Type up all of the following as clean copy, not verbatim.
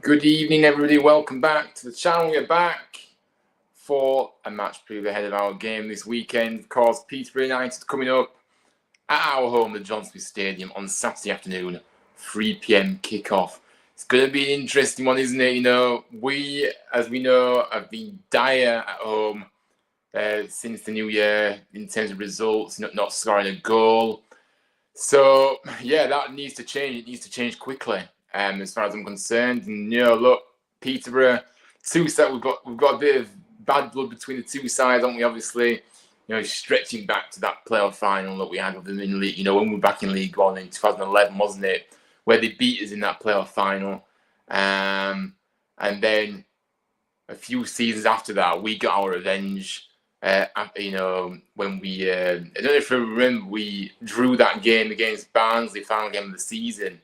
Good evening, everybody. Welcome back to the channel. We're back for a match preview ahead of our game this weekend. Of course, Peterborough United coming up at our home, the Johnston Stadium, on Saturday afternoon, 3 p.m. kickoff. It's going to be an interesting one, isn't it? You know, we, as we know, have been dire at home since the new year in terms of results, not scoring a goal. So, yeah, that needs to change. It needs to change quickly. As far as I'm concerned, and look, Peterborough, we've got a bit of bad blood between the two sides, haven't we? Obviously, stretching back to that playoff final that we had with them in league. When we were back in League One in 2011, wasn't it? Where they beat us in that playoff final, and then a few seasons after that, we got our revenge. When we, I don't know if you remember, we drew that game against Barnsley, final game of the season.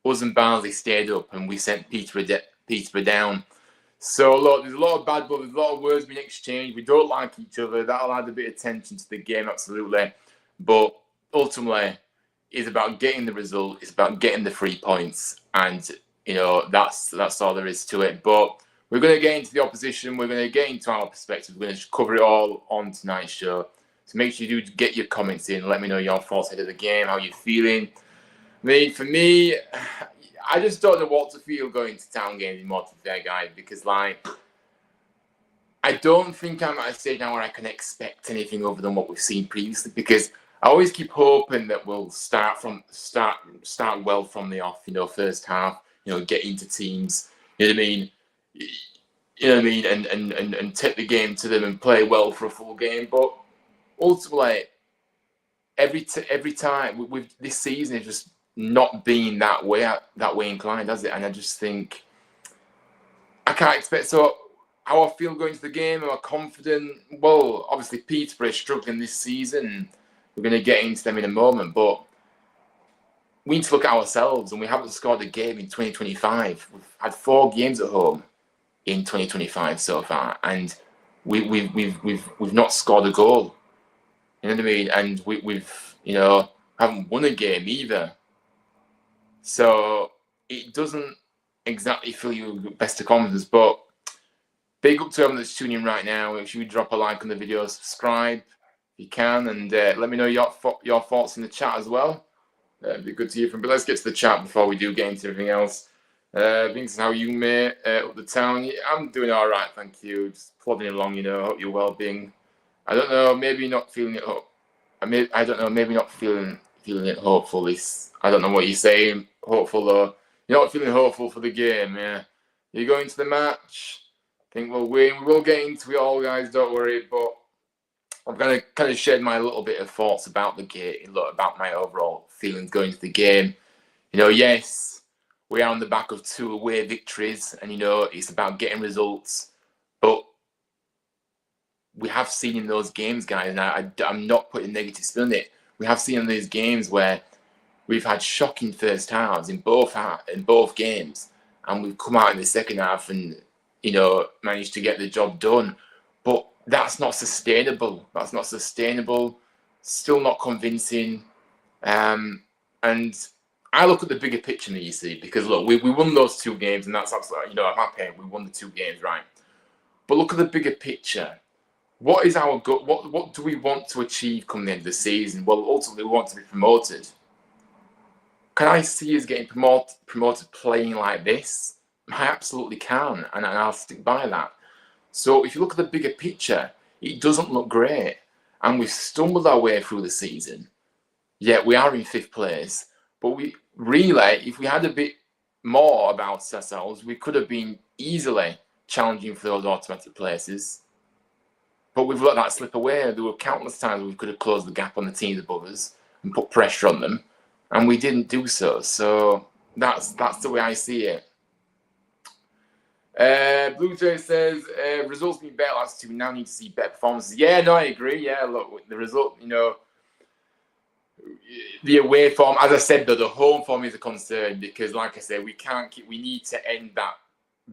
Us and Barnsley stayed up and we sent Peterborough down. So, look, there's a lot of bad blood, there's a lot of words being exchanged. We don't like each other. That'll add a bit of tension to the game, absolutely. But ultimately, it's about getting the result. It's about getting the 3 points. And, that's all there is to it. But we're going to get into the opposition. We're going to get into our perspective. We're going to cover it all on tonight's show. So make sure you do get your comments in. Let me know your thoughts ahead of the game, how you're feeling. For me, I just don't know what to feel going to town games anymore, to be fair, guys, because, I don't think I'm at a stage now where I can expect anything other than what we've seen previously, because I always keep hoping that we'll start well from the off, first half, get into teams, and take the game to them and play well for a full game. But ultimately, every time with this season, it's just not being that way inclined, has it? And I just think I can't expect. So how I feel going to the game, am I confident? Well, obviously Peterborough is struggling this season. We're going to get into them in a moment, but we need to look at ourselves, and we haven't scored a game in 2025. We've had 4 games at home in 2025 so far, and we've not scored a goal. You know what I mean? And we've haven't won a game either. So it doesn't exactly fill you with best of confidence. But big up to everyone that's tuning in right now. Make sure you drop a like on the video, subscribe if you can, and let me know your thoughts in the chat as well. It'd be good to hear from. But let's get to the chat before we do get into everything else. Vincent, how are you, mate? Up the town? Yeah, I'm doing all right, thank you. Just plodding along, hope you're well-being. I don't know, maybe not feeling it up. I don't know, maybe not feeling it hopeful. I don't know what you're saying. Hopeful, though. You're not feeling hopeful for the game, yeah? You're going to the match. I think we'll win. We will get into it all, guys, don't worry. But I'm going to kind of shed my little bit of thoughts about the game, about my overall feelings going to the game. Yes, we are on the back of 2 away victories, and it's about getting results. But we have seen in those games, guys, and I'm not putting negative spin on it. We have seen in these games where we've had shocking first halves in both games, and we've come out in the second half and managed to get the job done. But that's not sustainable. Still not convincing. And I look at the bigger picture that you see, because look, we won those 2 games, and that's absolutely, I'm happy we won the 2 games, right? But look at the bigger picture. What is our goal? What do we want to achieve come the end of the season? Well, ultimately, we want to be promoted. Can I see us getting promoted playing like this? I absolutely can, and I'll stick by that. So if you look at the bigger picture, it doesn't look great, and we've stumbled our way through the season. Yet we are in 5th place, but we really, if we had a bit more about ourselves, we could have been easily challenging for those automatic places. But we've let that slip away. There were countless times we could have closed the gap on the teams above us and put pressure on them, and we didn't do so. So that's the way I see it. Blue Jay says, results being better last 2, we now need to see better performances. Yeah, no, I agree. Yeah, look, the result, the away form, as I said, though, the home form is a concern, because, like I said, we need to end that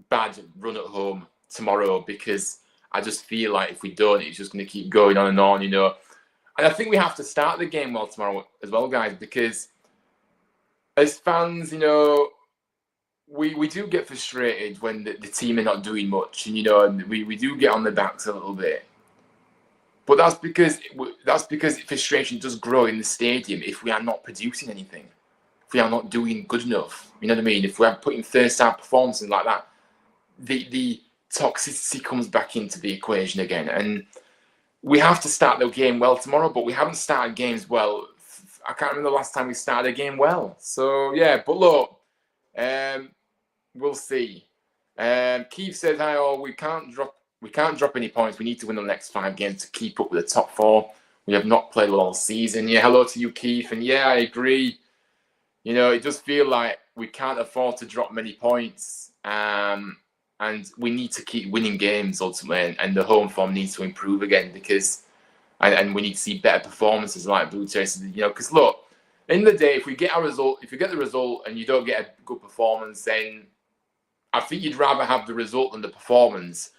bad run at home tomorrow, because I just feel like if we don't, it's just going to keep going on and on, And I think we have to start the game well tomorrow as well, guys, because as fans, we do get frustrated when the team are not doing much, and we do get on their backs a little bit. But that's because frustration does grow in the stadium if we are not producing anything, if we are not doing good enough. You know what I mean? If we are putting first-half performances like that, the toxicity comes back into the equation again. And we have to start the game well tomorrow, but we haven't started games well. I can't remember the last time we started a game well. So, yeah, but look, we'll see. Keith says, hi all, we can't drop any points. We need to win the next 5 games to keep up with the top 4. We have not played well all season. Yeah, hello to you, Keith. And yeah, I agree. It does feel like we can't afford to drop many points. And we need to keep winning games ultimately, and the home form needs to improve again, because, and we need to see better performances like Blue Chasers, because look, in the day, if you get the result and you don't get a good performance, then I think you'd rather have the result than the performance.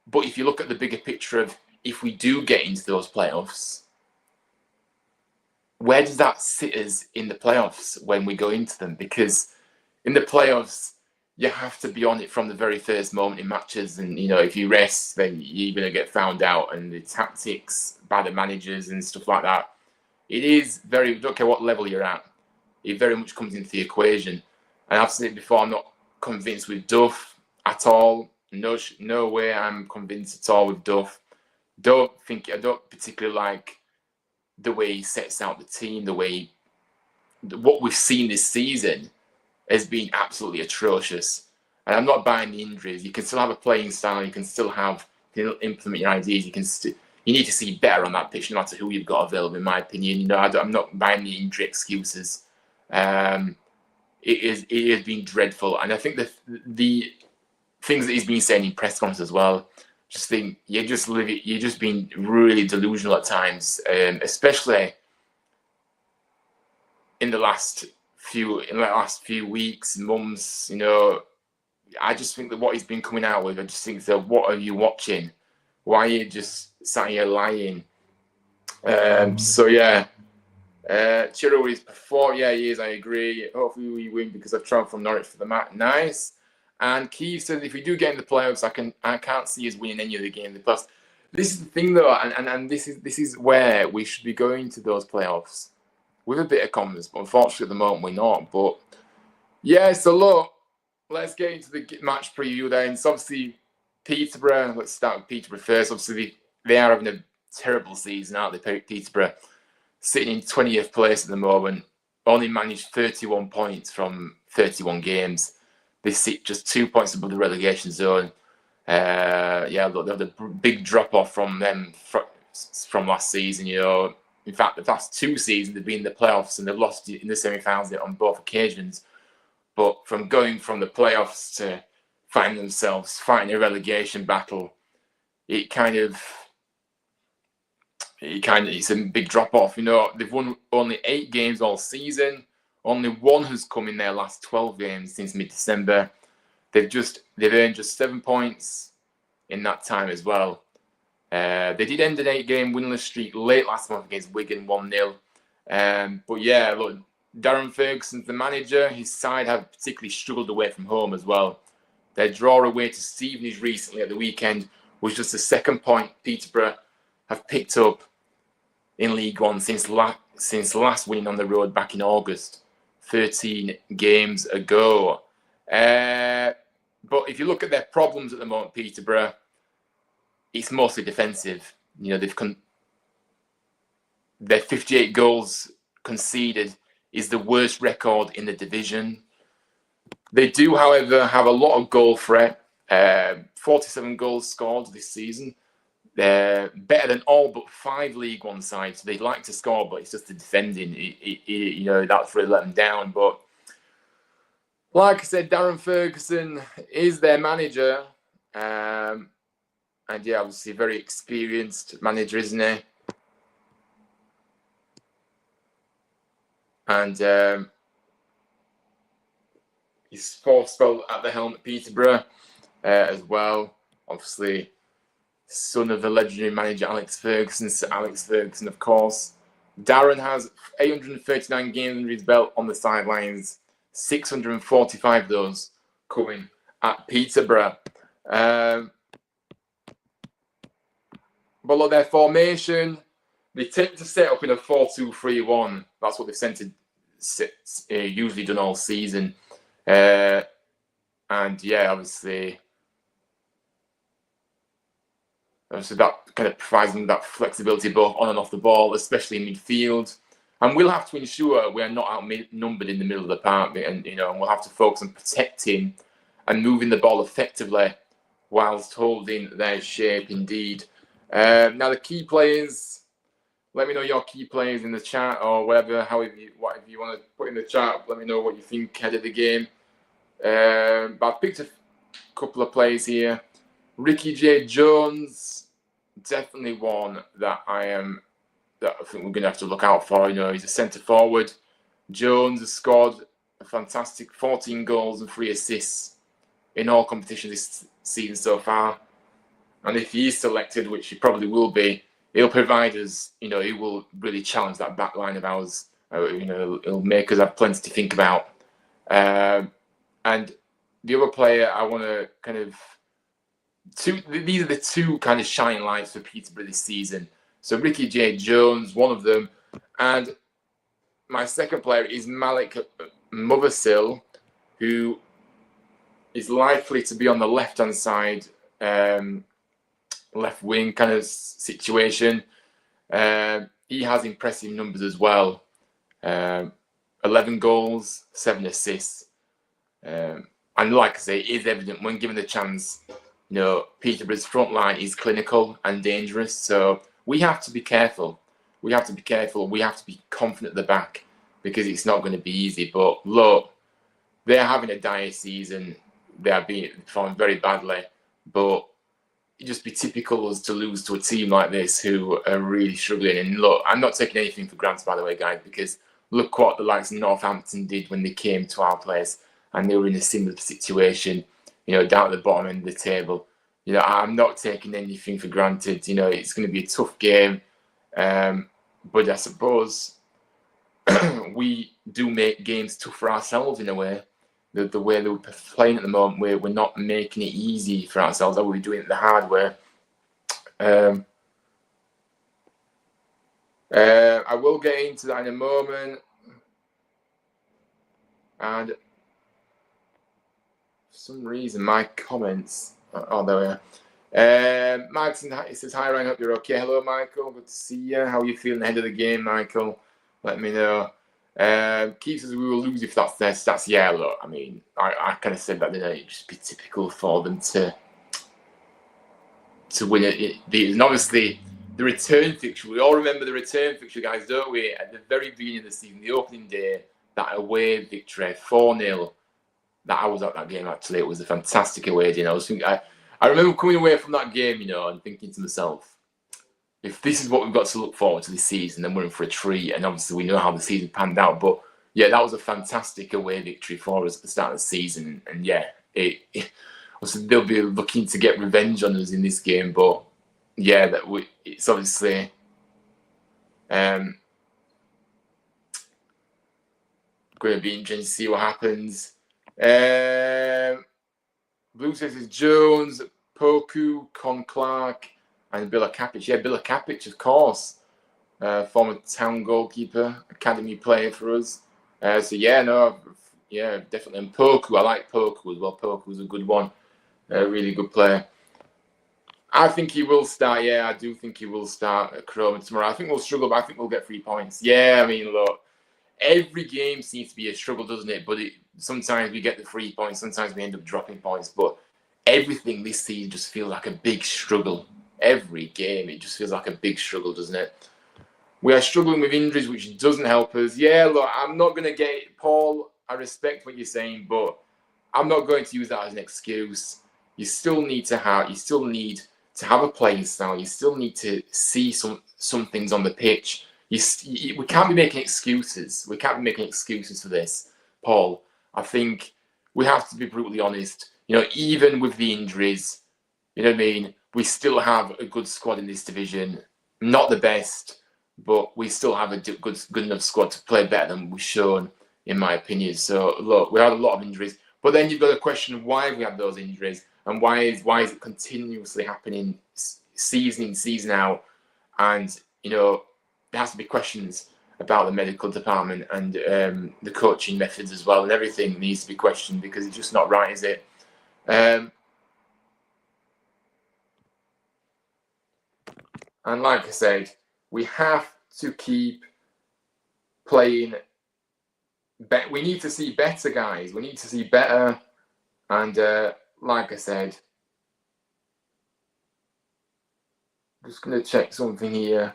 But if you look at the bigger picture of, if we do get into those playoffs, where does that sit us in the playoffs when we go into them? Because in the playoffs, you have to be on it from the very first moment in matches. And, if you rest, then you're going to get found out. And the tactics by the managers and stuff like that, it is I don't care what level you're at, it very much comes into the equation. And I've said it before, I'm not convinced with Duff at all. No way I'm convinced at all with Duff. I don't particularly like the way he sets out the team, what we've seen this season has been absolutely atrocious. And I'm not buying the injuries. You can still have a playing style. You can still implement your ideas. You need to see better on that pitch, no matter who you've got available, in my opinion. I'm not buying the injury excuses. It has been dreadful. And I think the things that he's been saying in press conferences as well, just think you're just being really delusional at times, especially in the last few weeks, months. I just think that what he's been coming out with, I just think that, what are you watching? Why are you just sat here lying? So yeah, Chiro is performed. Yeah, he is. I agree. Hopefully we win, because I've travelled from Norwich for the match. Nice. And Keith says, if we do get in the playoffs, I can't see us winning any of the games in the playoffs. This is the thing, though, and this is where we should be going to those playoffs with a bit of confidence. But unfortunately, at the moment, we're not. But yeah, so look, let's get into the match preview then. So obviously, Peterborough, let's start with Peterborough first. Obviously, they are having a terrible season, aren't they, Peterborough? Sitting in 20th place at the moment, only managed 31 points from 31 games. They sit just 2 points above the relegation zone. Look, they had a big drop-off from them from last season, you know. In fact, the last 2 seasons, they've been in the playoffs and they've lost in the semi-finals on both occasions. But from going from the playoffs to find themselves fighting a relegation battle, it's a big drop off. You know, they've won only 8 games all season. Only 1 has come in their last 12 games since mid-December. They've earned just 7 points in that time as well. They did end an 8-game winless streak late last month against Wigan 1-0. But yeah, look, Darren Ferguson's the manager. His side have particularly struggled away from home as well. Their draw away to Stevenage recently at the weekend was just the 2nd point Peterborough have picked up in League One since last winning on the road back in August, 13 games ago. But if you look at their problems at the moment, Peterborough, it's mostly defensive. You know, their 58 goals conceded is the worst record in the division. They do, however, have a lot of goal threat. 47 goals scored this season. They're better than all but 5 League One sides. They like to score, but it's just the defending. You know, that's really let them down. But like I said, Darren Ferguson is their manager. And yeah, obviously a very experienced manager, isn't he? And his 4th spell at the helm at Peterborough as well. Obviously, son of the legendary manager Alex Ferguson, Sir Alex Ferguson, of course. Darren has 839 games under his belt on the sidelines, 645 of those coming at Peterborough. But look, their formation, they tend to set up in a 4-2-3-1. That's what they've usually done all season. And yeah, obviously that kind of provides them that flexibility both on and off the ball, especially in midfield. And we'll have to ensure we are not outnumbered in the middle of the park, and we'll have to focus on protecting and moving the ball effectively whilst holding their shape. Indeed. Now the key players. Let me know your key players in the chat or whatever you want to put in the chat. Let me know what you think ahead of the game. But I've picked a couple of players here. Ricky J. Jones, definitely one that I think we're going to have to look out for. You know, he's a centre forward. Jones has scored a fantastic 14 goals and 3 assists in all competitions this season so far. And if he is selected, which he probably will be, he'll provide us, he will really challenge that back line of ours. It'll make us have plenty to think about. And the other player I want to these are the 2 kind of shining lights for Peterborough this season. So Ricky J. Jones, one of them. And my second player is Malik Mothersill, who is likely to be on the left-hand side, left wing kind of situation. He has impressive numbers as well. 11 goals, 7 assists. And like I say, it is evident when given the chance, Peterborough's front line is clinical and dangerous. So we have to be careful. We have to be confident at the back because it's not going to be easy. But look, they're having a dire season. They are performing very badly. But it'd just be typical us to lose to a team like this who are really struggling. And look, I'm not taking anything for granted, by the way, guys, because look what the likes of Northampton did when they came to our place and they were in a similar situation, down at the bottom end of the table. I'm not taking anything for granted. It's going to be a tough game. But I suppose we do make games tough for ourselves in a way. The way that we're playing at the moment, we're not making it easy for ourselves. We're doing it the hard way. I will get into that in a moment. And some reason, my comments. Oh, there we are. Mike says, hi, Ryan, hope you're okay. Hello, Michael. Good to see you. How are you feeling ahead of the game, Michael? Let me know. Keith says, we will lose if that's their stats. Yeah, look, I mean, I kind of said that, didn't I? It'd just be typical for them to win it. And obviously, the return fixture, we all remember the return fixture, guys, don't we? At the very beginning of the season, the opening day, that away victory, 4-0. That I was at that game, actually. It was a fantastic away day. I remember coming away from that game, and thinking to myself, if this is what we've got to look forward to this season, then we're in for a treat. And obviously, we know how the season panned out. But yeah, that was a fantastic away victory for us at the start of the season. And yeah, they'll be looking to get revenge on us in this game. But yeah, it's obviously going to be interesting to see what happens. Blue says Jones, Poku, Con Clark, and Billa Kapic. Yeah, Billa Kapic, of course. Former Town goalkeeper, academy player for us. Definitely. And Poku, I like Poku as well. Poku was a good one. A really good player. I think he will start. Yeah, I do think he will start at Chrome tomorrow. I think we'll struggle, but I think we'll get 3 points. Yeah, I mean, look, every game seems to be a struggle, doesn't it? But sometimes we get the 3 points, sometimes we end up dropping points. But everything this season just feels like a big struggle. Every game, it just feels like a big struggle, doesn't it? We are struggling with injuries, which doesn't help us. Yeah, look, I'm not going to get it. Paul, I respect what you're saying, but I'm not going to use that as an excuse. You still need to have a playing style. You still need to see some things on the pitch. We can't be making excuses. We can't be making excuses for this, Paul. I think we have to be brutally honest. Even with the injuries, you know what I mean? We still have a good squad in this division. Not the best, but we still have a good enough squad to play better than we've shown, in my opinion. So, look, we had a lot of injuries. But then you've got to question why we had those injuries and why is it continuously happening season in, season out. And, there has to be questions about the medical department and the coaching methods as well. And everything needs to be questioned because it's just not right, is it? And like I said, we have to keep playing. We need to see better, guys. We need to see better. And like I said, just going to check something here.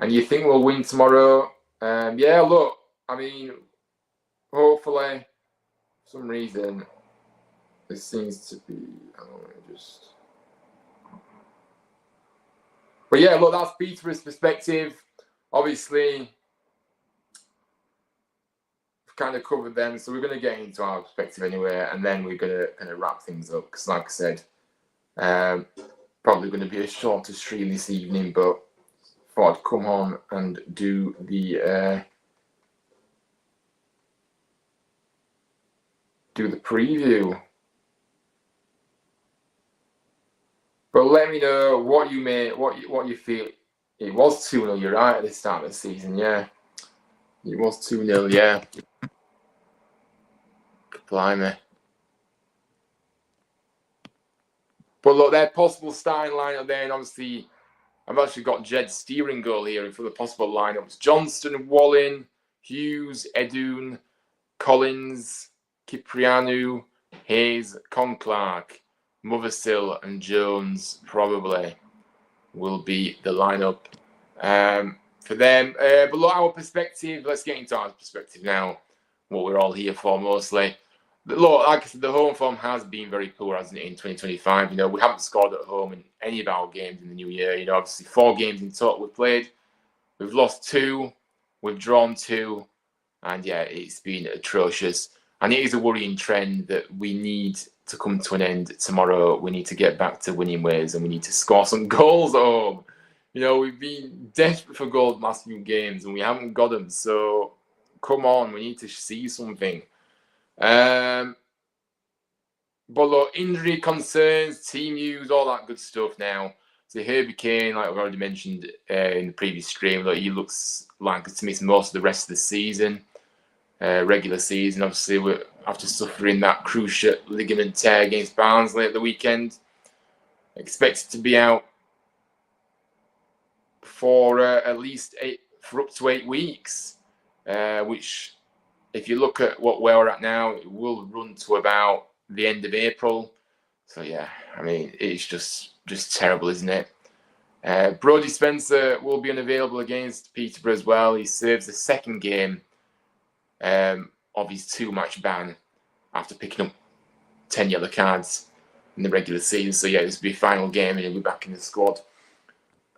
And you think we'll win tomorrow? Yeah, look, I mean, hopefully, for some reason, this seems to be, But yeah, look, that's Peterborough's perspective. Obviously, we've kind of covered them, so we're going to get into our perspective anyway, and then we're going to kind of wrap things up, because like I said, probably going to be a shorter stream this evening, but thought I'd come on and do the preview. But let me know what you feel. It was 2-0, you're right, at the start of the season, yeah. It was 2-0, yeah. Blimey. But look, their possible starting lineup there, and obviously, I've actually got Jed's steering goal here for the possible lineups. Johnston, Wallin, Hughes, Edun, Collins, Kiprianu, Hayes, Conclark, Mothersill and Jones probably will be the lineup for them. But look, our perspective, let's get into our perspective now, what we're all here for mostly. Look, like I said, the home form has been very poor, hasn't it, in 2025. We haven't scored at home in any of our games in the new year. Obviously 4 games in total we've played. We've lost 2, we've drawn 2, and yeah, it's been atrocious. And it is a worrying trend that we need to come to an end tomorrow. We need to get back to winning ways, and we need to score some goals at home. We've been desperate for goals the last few games, and we haven't got them. So, come on, we need to see something. But look, injury concerns, team news, all that good stuff now. So Herbie Kane, like I've already mentioned in the previous stream, he looks like to miss most of the rest of the season. regular season. Obviously, we're after suffering that cruciate ligament tear against Barnsley at the weekend. Expected to be out for at least up to 8 weeks, which, if you look at where we're at now, it will run to about the end of April. So yeah, I mean, it's just terrible, isn't it? Brodie Spencer will be unavailable against Peterborough as well. He serves the second game of his 2-match ban after picking up 10 yellow cards in the regular season. So yeah, this will be a final game and he'll be back in the squad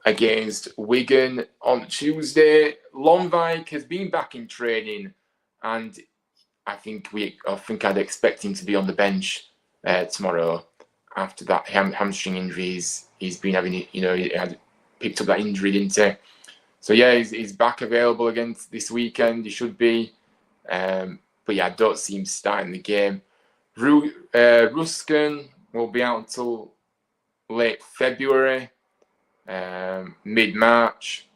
against Wigan on Tuesday. Lonvik has been back in training, and I think I'd expect him to be on the bench tomorrow after that hamstring injury. He's been having, he had picked up that injury, didn't he? So yeah, he's back available again this weekend. He should be, but yeah, I don't see him starting the game. Ruskin will be out until late February, mid-March,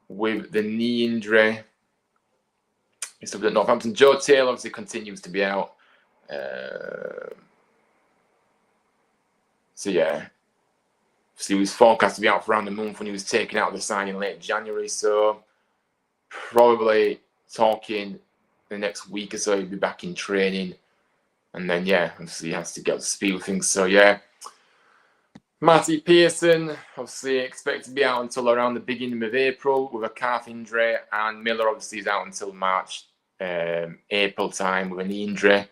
with the knee injury. He's still at Northampton. Joe Taylor obviously continues to be out. So yeah, so he was forecast to be out for around a month when he was taken out of the side in late January. So probably talking the next week or so, he'll be back in training. And then, yeah, obviously he has to get up to speed with things. So, yeah. Matty Pearson, obviously expected to be out until around the beginning of April with a calf injury. And Miller, obviously, is out until March, April time with a knee injury.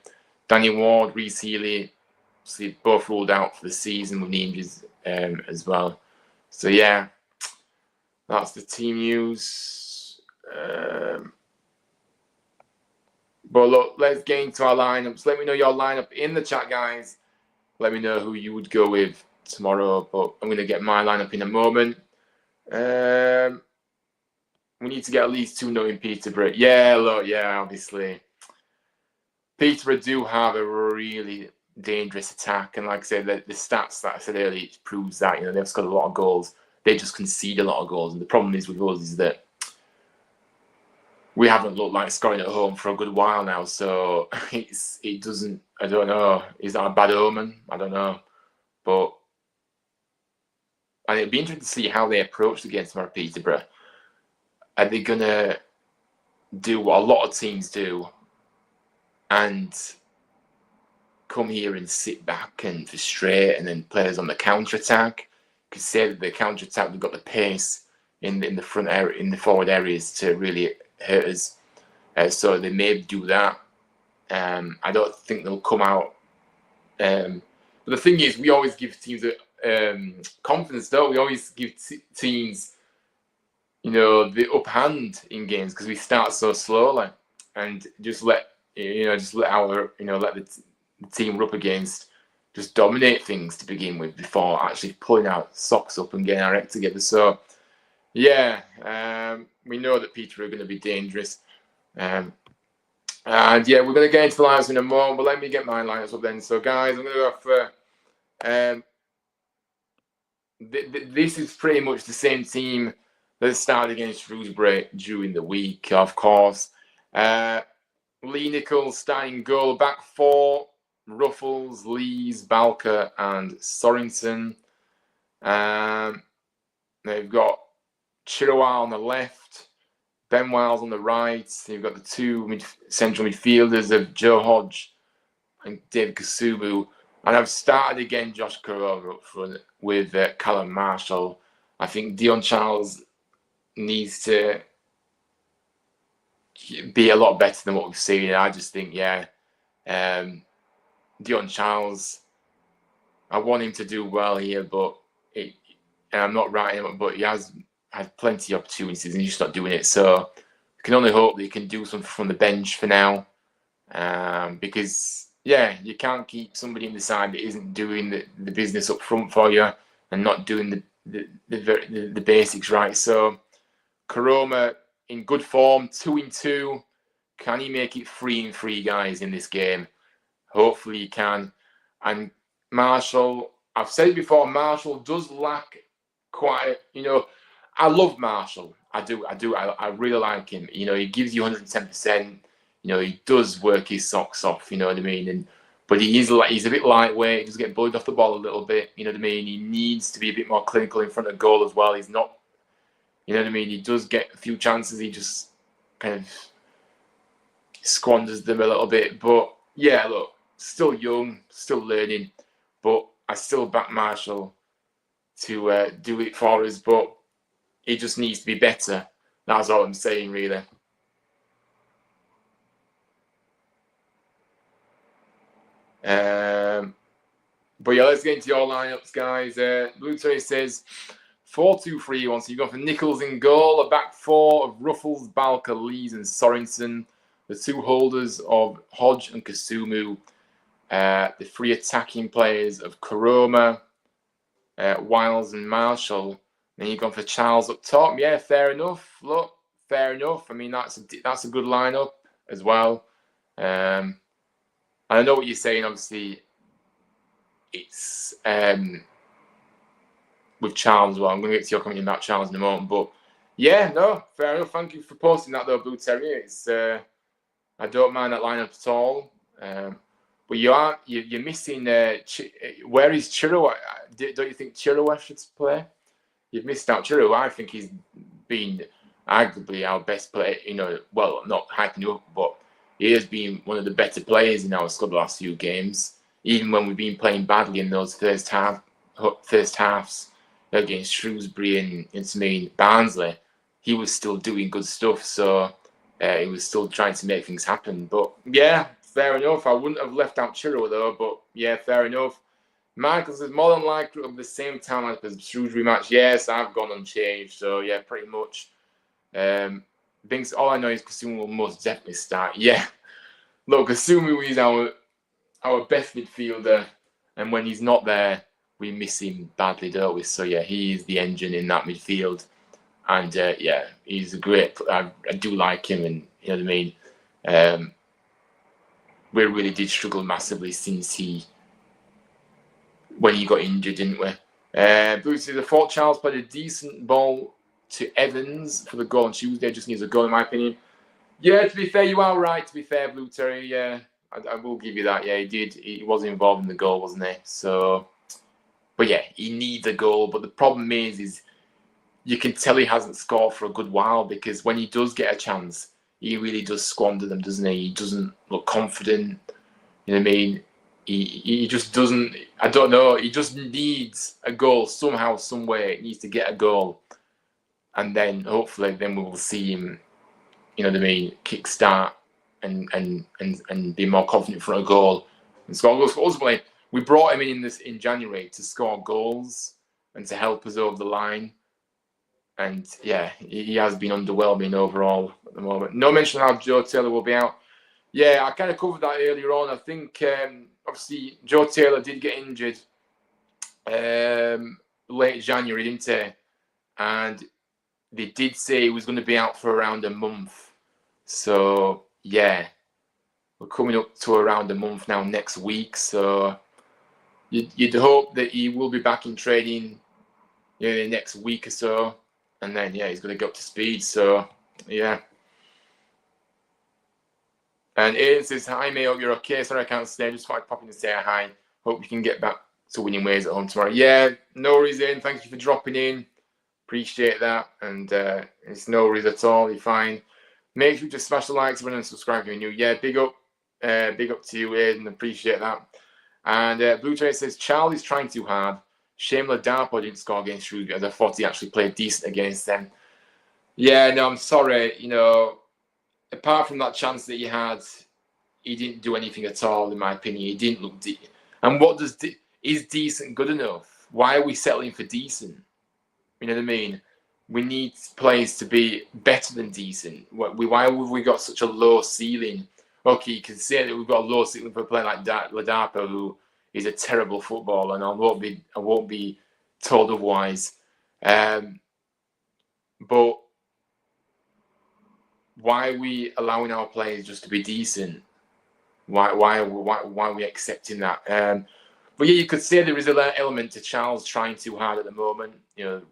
Danny Ward, Reece Healy, obviously both ruled out for the season with knee injuries as well. So, yeah, that's the team news. But look, let's get into our lineups. Let me know your lineup in the chat, guys. Let me know who you would go with tomorrow. But I'm going to get my lineup in a moment. We need to get at least 2-0 in Peterborough. Yeah, look, yeah, obviously. Peterborough do have a really dangerous attack. And like I said, the stats that I said earlier proves that. They've scored a lot of goals. They just concede a lot of goals. And the problem is with us is that we haven't looked like scoring at home for a good while now, so it doesn't. I don't know. Is that a bad omen? I don't know, and it'd be interesting to see how they approach the game tomorrow, Peterborough. Are they gonna do what a lot of teams do and come here and sit back and frustrate, and then players on the counter attack? Because say that the counter attack, they've got the pace in the front area, in the forward areas to really hurt us, so they may do that. I don't think they'll come out. But the thing is, we always give teams confidence, don't we? Always give teams, the upper hand in games because we start so slowly, and just let our, let the team we're up against just dominate things to begin with before actually pulling our socks up and getting our act together. So yeah, we know that Peterborough are going to be dangerous. And yeah, we're going to get into the lineups in a moment, but let me get my lineups up then. So guys, I'm going to go for this is pretty much the same team that started against Shrewsbury during the week, of course. Lee Nichols starting goal, back four: Ruffles, Lees, Balker, and Sorensen. They've got Chirowal on the left, Ben Wiles on the right. You've got the two central midfielders of Joe Hodge and David Kasubu. And I've started again Josh Carroll up front with Callum Marshall. I think Dion Charles needs to be a lot better than what we've seen. I just think, Dion Charles, I want him to do well here, but and I'm not writing him, but he has had plenty of opportunities and he's just not doing it. So we can only hope that he can do something from the bench for now, because you can't keep somebody in the side that isn't doing the business up front for you and not doing the basics right. So Karoma in good form, 2-2. Can he make it 3-3, guys, in this game? Hopefully he can. And Marshall, I've said it before, Marshall does lack quite, I love Marshall. I do. I really like him. He gives you 110%. he does work his socks off. You know what I mean? But he's a bit lightweight. He does get bullied off the ball a little bit. You know what I mean? He needs to be a bit more clinical in front of goal as well. He's not. You know what I mean? He does get a few chances. He just kind of squanders them a little bit. But yeah, look, still young, still learning. But I still back Marshall to do it for us. But he just needs to be better. That's all I'm saying, really. But yeah, let's get into your lineups, guys. Blue Terry says 4-2-3-1. So you've got for Nichols in goal, a back four of Ruffles, Balker, Lees, and Sorensen. The two holders of Hodge and Kasumu. The three attacking players of Karoma, Wiles, and Marshall. Then you've gone for Charles up top. Yeah, fair enough. Look, fair enough. I mean, that's a good lineup as well. And I know what you're saying. Obviously, it's with Charles as well. I'm going to get to your comment about Charles in a moment. But yeah, no, fair enough. Thank you for posting that, though, Blue Terrier. It's I don't mind that lineup at all. But you're missing. Where is Chiro? Don't you think Chiro should play? You've missed out Chiro. I think he's been arguably our best player. Well, not hyping up, but he has been one of the better players in our squad the last few games. Even when we've been playing badly in those first halves against Shrewsbury and Barnsley, he was still doing good stuff. So he was still trying to make things happen. But yeah, fair enough. I wouldn't have left out Chiro though. But yeah, fair enough. Michael says more than likely of the same time as the Shrewsbury match. Yes, I've gone unchanged. So yeah, pretty much. All I know is Kasumu will most definitely start. Yeah, look, Kasumu is our best midfielder, and when he's not there, we miss him badly, don't we? So yeah, he is the engine in that midfield, and yeah, he's a great. I do like him, and you know what I mean. We really did struggle massively when he got injured, didn't we? Blue says, I thought Charles played a decent ball to Evans for the goal on Tuesday. Just needs a goal, in my opinion. Yeah, to be fair, you are right. To be fair, Blue Terry, yeah, I will give you that. Yeah, he did. He was involved in the goal, wasn't he? So, but yeah, he needs a goal. But the problem is you can tell he hasn't scored for a good while, because when he does get a chance, he really does squander them, doesn't he? He doesn't look confident. You know what I mean? He just doesn't. I don't know. He just needs a goal somehow, some way. He needs to get a goal, and then hopefully, then we will see him. You know what I mean? Kickstart and be more confident in front of goal and score goals. Ultimately, we brought him in January to score goals and to help us over the line. And yeah, he has been underwhelming overall at the moment. No mention of how Joe Taylor will be out. Yeah, I kind of covered that earlier on. I think obviously Joe Taylor did get injured late January, didn't he? And they did say he was going to be out for around a month. So yeah, we're coming up to around a month now next week. So you'd hope that he will be back in training, in the next week or so, and then yeah, he's going to get up to speed. So yeah. And Ian says, hi, mate, hope you're okay. Sorry I can't stay. Just thought I'd pop in and say hi. Hope you can get back to winning ways at home tomorrow. Yeah, no worries, Ian. Thank you for dropping in. Appreciate that. And it's no worries at all. You're fine. Make sure to smash the likes button and subscribe if you're new. Yeah, big up to you, Ian. Appreciate that. And Blue Jay says, Charlie's trying too hard. Shame Ladapo didn't score against Shrewsbury, as I thought he actually played decent against them. Yeah, no, I'm sorry. Apart from that chance that he had, he didn't do anything at all, in my opinion. He didn't look deep. And is decent good enough? Why are we settling for decent? You know what I mean? We need players to be better than decent. Why have we got such a low ceiling? Okay, you can say that we've got a low ceiling for a player like Ladapo, who is a terrible footballer, and I won't be told otherwise. But why are we allowing our players just to be decent? Why are we accepting that? But yeah, you could say there is an element to Charles trying too hard at the moment.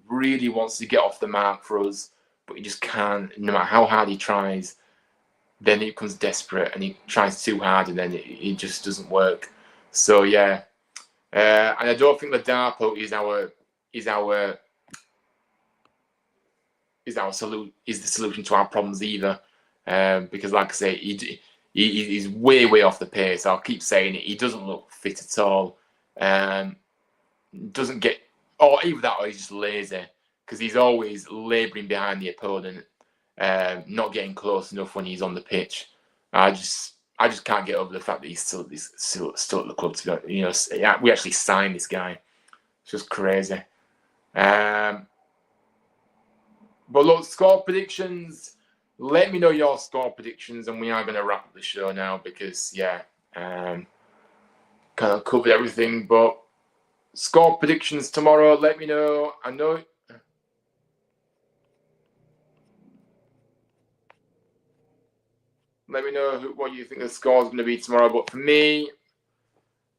Really wants to get off the mark for us, but he just can't. No matter how hard he tries, then it becomes desperate and he tries too hard, and then it just doesn't work. So yeah, and I don't think Ladapo is the solution to our problems either, because like I say, he's way off the pace. I'll keep saying it. He doesn't look fit at all. Doesn't get, or either that or he's just lazy, because he's always labouring behind the opponent, not getting close enough when he's on the pitch. I just can't get over the fact that he's still at the club. We actually signed this guy. It's just crazy. But look, score predictions. Let me know your score predictions, and we are going to wrap up the show now because, yeah, kind of covered everything. But score predictions tomorrow. Let me know. I know. Let me know what you think the score is going to be tomorrow. But for me,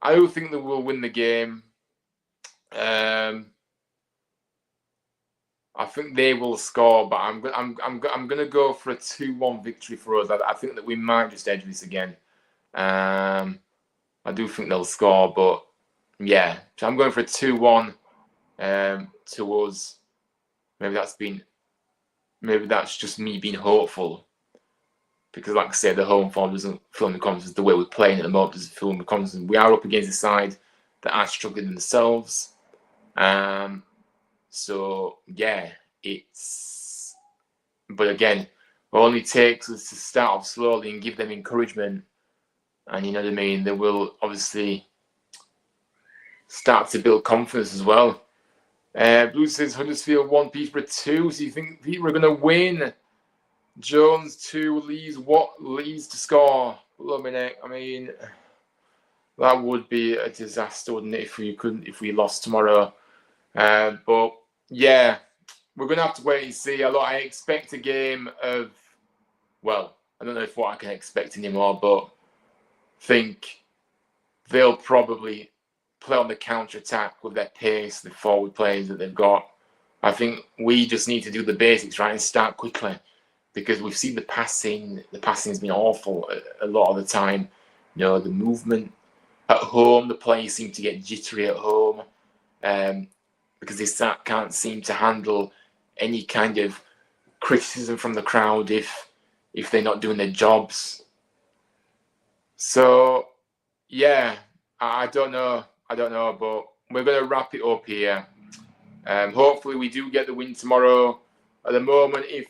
I do think that we'll win the game. I think they will score, but I'm going to go for a 2-1 victory for us. I think that we might just edge this again. I do think they'll score, but yeah, so I'm going for a 2-1 to us. Maybe that's just me being hopeful, because like I said, the home form doesn't fill in the confidence. The way we're playing at the moment doesn't fill in the confidence. We are up against a side that are struggling themselves. So yeah, but again, it only takes us to start off slowly and give them encouragement, and you know what I mean. They will obviously start to build confidence as well. Blue says Huddersfield 1, Peterborough 2. So you think Peterborough are going to win? Jones 2, Leeds to score. I mean, that would be a disaster, wouldn't it, if we lost tomorrow? But yeah, we're going to have to wait and see. I expect a game of, well, I don't know what I can expect anymore, but think they'll probably play on the counter-attack with their pace, the forward players that they've got. I think we just need to do the basics, right, and start quickly, because we've seen the passing. The passing's been awful a lot of the time. You know, the movement at home, the players seem to get jittery at home. Because they can't seem to handle any kind of criticism from the crowd if they're not doing their jobs. So, yeah, I don't know, but we're going to wrap it up here. Hopefully we do get the win tomorrow. At the moment, if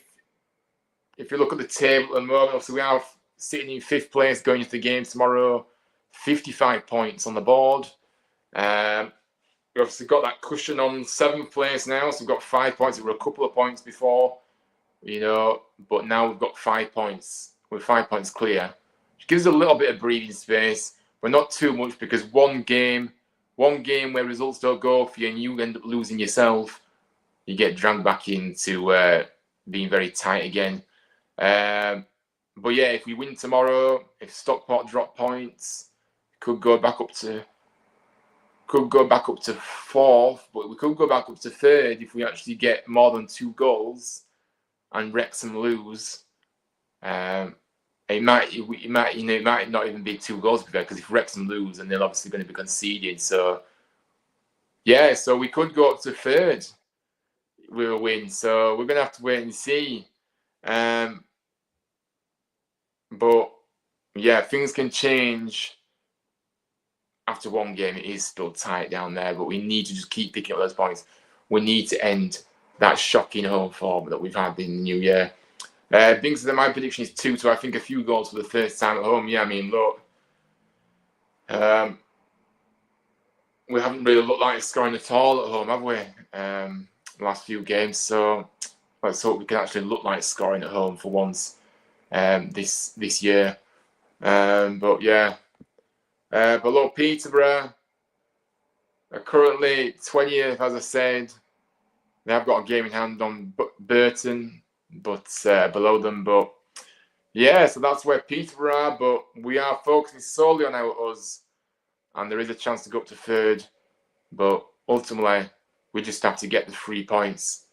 you look at the table at the moment, obviously we are sitting in 5th place going into the game tomorrow, 55 points on the board. We've obviously got that cushion on 7th place now, so we've got 5 points. We were a couple of points before, but now we've got 5 points. We're 5 points clear, which gives us a little bit of breathing space, but not too much, because one game where results don't go for you and you end up losing yourself, you get dragged back into being very tight again. But yeah, if we win tomorrow, if Stockport drop points, could go back up to 4th, but we could go back up to 3rd if we actually get more than 2 goals and Wrexham lose. It might not even be 2 goals, because if Wrexham lose, then they're obviously going to be conceded. So yeah, so we could go up to 3rd with a win. So we're going to have to wait and see. But yeah, things can change. After one game, it is still tight down there, but we need to just keep picking up those points. We need to end that shocking home form that we've had in the new year. Bing says that my prediction is 2-2. I think a few goals for the first time at home. Yeah, I mean, look, we haven't really looked like scoring at all at home, have we? Last few games. So let's hope we can actually look like scoring at home for once this year. But yeah. But look, Peterborough are currently 20th, as I said. They have got a game in hand on Burton, but below them. But yeah, so that's where Peterborough are. But we are focusing solely on us, and there is a chance to go up to 3rd. But ultimately, we just have to get the 3 points,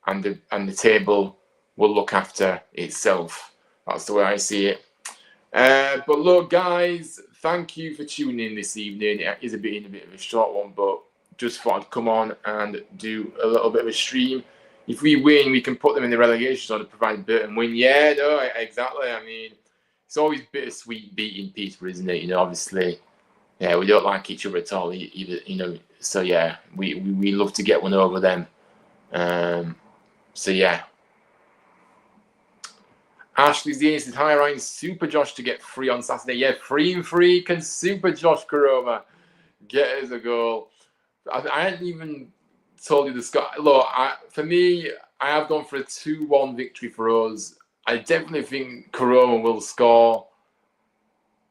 and the table will look after itself. That's the way I see it. But look, guys, thank you for tuning in this evening. It is a bit of a short one, but just thought I'd come on and do a little bit of a stream. If we win, we can put them in the relegation zone to provide Burton win. Yeah, no, exactly. I mean, it's always bittersweet beating Peterborough, isn't it? Obviously, yeah, we don't like each other at all either. So yeah, we love to get one over them. So yeah. Ashley Z says, hi Ryan, Super Josh to get free on Saturday. Yeah, free. Can Super Josh Karoma get us a goal? I hadn't even told you the score. Look, for me, I have gone for a 2-1 victory for us. I definitely think Karoma will score.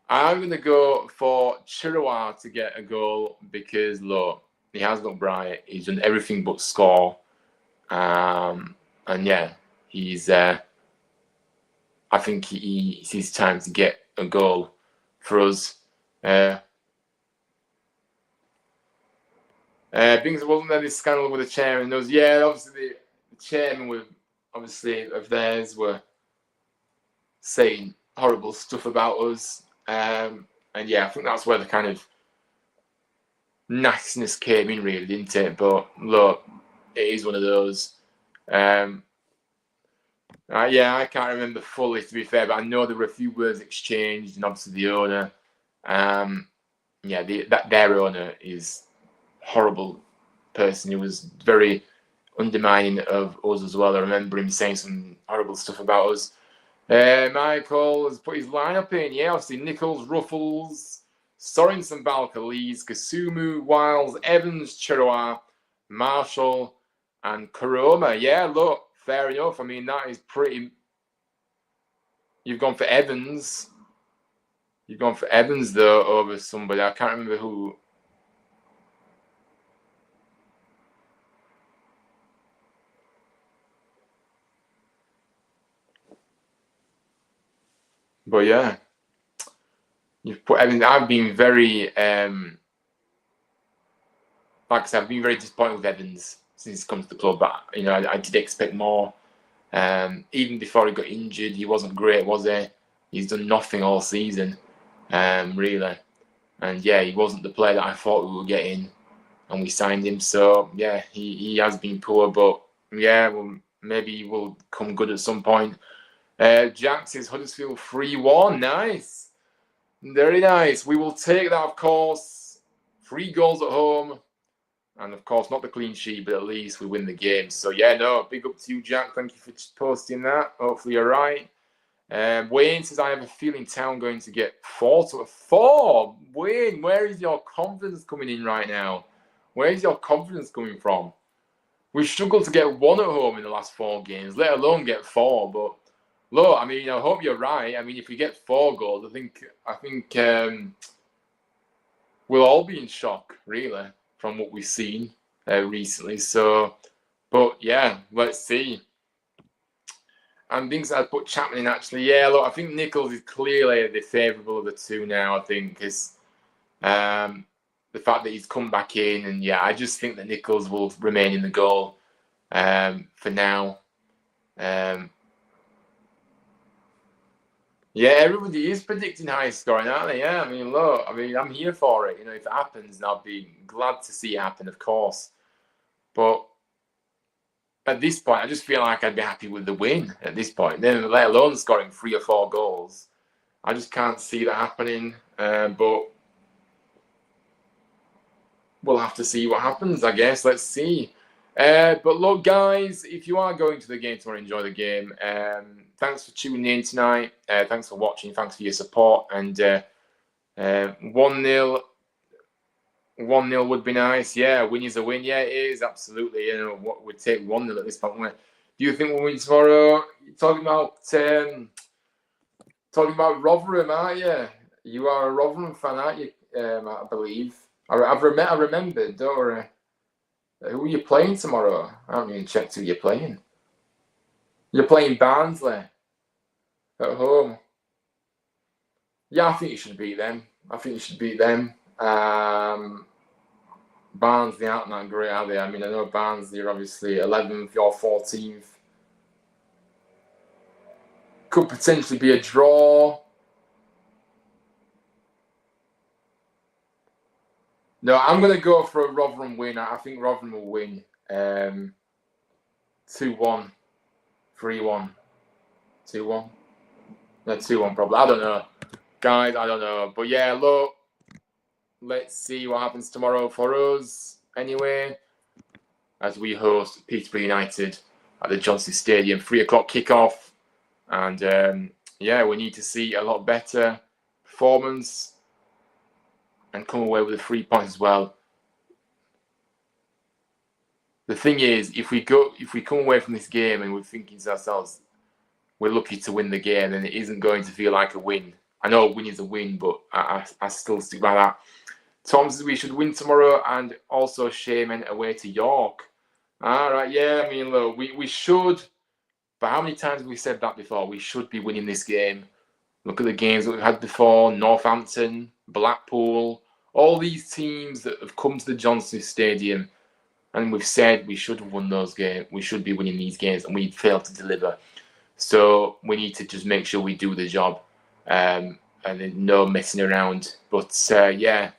I'm going to go for Chirwa to get a goal because, look, he has looked bright. He's done everything but score. And yeah, he's... I think it's his time to get a goal for us. Bings wasn't there this scandal with the chairman. There was, yeah, obviously the chairman of theirs were saying horrible stuff about us. And yeah, I think that's where the kind of nastiness came in, really, didn't it? But look, it is one of those. Yeah, I can't remember fully, to be fair, but I know there were a few words exchanged, and obviously the owner, their owner is a horrible person. He was very undermining of us as well. I remember him saying some horrible stuff about us. Michael has put his lineup in. Yeah, obviously Nichols, Ruffles, Sorensen, Balcalise, Kasumu, Wiles, Evans, Chirwa, Marshall, and Karoma. Yeah, look. Fair enough. I mean, that is pretty... You've gone for Evans. You've gone for Evans, though, over somebody. I can't remember who. But, yeah. You've put Evans... I've been very... like I said, I've been very disappointed with Evans since he's come to the club. But, I did expect more. Even before he got injured, he wasn't great, was he? He's done nothing all season, really. And yeah, he wasn't the player that I thought we were getting, and we signed him. So yeah, he has been poor, but yeah, well, maybe he will come good at some point. Jack says Huddersfield 3-1. Nice, very nice. We will take that, of course. 3 goals at home. And of course, not the clean sheet, but at least we win the game. So yeah, no, big up to you, Jack. Thank you for posting that. Hopefully you're right. Wayne says, I have a feeling Town going to get 4. Wayne, where is your confidence coming in right now? Where is your confidence coming from? We've struggled to get 1 at home in the last 4 games, let alone get 4. But look, I mean, I hope you're right. I mean, if we get 4 goals, I think we'll all be in shock, really, from what we've seen recently. So, but yeah, let's see. And things I put Chapman in, actually. Yeah, look, I think Nichols is clearly the favourable of the 2 now, I think, because the fact that he's come back in. And yeah, I just think that Nichols will remain in the goal for now. Yeah, everybody is predicting high scoring, aren't they? Yeah, I mean, look, I'm here for it. If it happens, and I'll be glad to see it happen, of course. But at this point, I just feel like I'd be happy with the win at this point. Then, let alone scoring 3 or 4 goals. I just can't see that happening. But we'll have to see what happens, I guess. Let's see. But look, guys, if you are going to the game tomorrow, enjoy the game. Thanks for tuning in tonight. Thanks for watching. Thanks for your support. And 1-0 would be nice. Yeah, win is a win. Yeah, it is, absolutely. What would take 1-0 at this point. Do you think we'll win tomorrow? You're talking about Rotherham, aren't you? You are a Rotherham fan, aren't you? I believe. I remembered, don't worry. Who are you playing tomorrow? I haven't even checked who you're playing. You're playing Barnsley at home. Yeah, I think you should beat them. Barnsley aren't that great, are they? I mean, I know Barnsley are obviously 11th or 14th. Could potentially be a draw. No, I'm going to go for a Rotherham win. I think Rotherham will win 2-1, 3-1, 2-1. No, 2-1 probably. I don't know. Guys, I don't know. But yeah, look, let's see what happens tomorrow for us anyway, as we host Peterborough United at the Johnson Stadium, 3 o'clock kickoff. And yeah, we need to see a lot better performance and come away with the 3 points as well. The thing is, if we come away from this game and we're thinking to ourselves, we're lucky to win the game, then it isn't going to feel like a win. I know a win is a win, but I still stick by that. Tom says we should win tomorrow, and also Shaman away to York. All right, yeah, I mean, look, we should, but how many times have we said that before? We should be winning this game. Look at the games that we've had before, Northampton, Blackpool, all these teams that have come to the Johnson Stadium, and we've said we should have won those games. We should be winning these games, and we failed to deliver. So we need to just make sure we do the job, and no messing around. But yeah,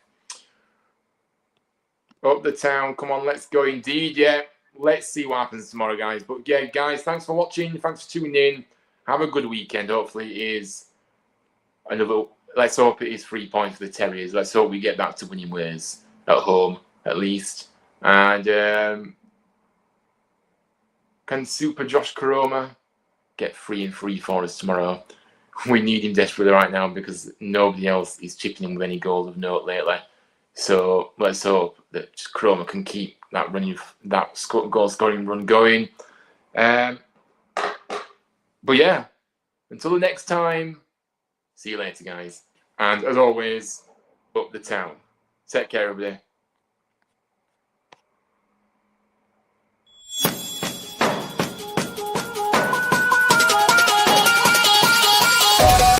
up the town. Come on, let's go indeed. Yeah, let's see what happens tomorrow, guys. But yeah, guys, thanks for watching. Thanks for tuning in. Have a good weekend. Hopefully it is another. Let's hope it is 3 points for the Terriers. Let's hope we get back to winning ways at home, at least. And can Super Josh Koroma get 3 and 3 for us tomorrow? We need him desperately right now because nobody else is chipping in with any goals of note lately. So let's hope that Koroma can keep that goal scoring run going. But yeah, until the next time, see you later, guys. And as always, up the town. Take care, everybody.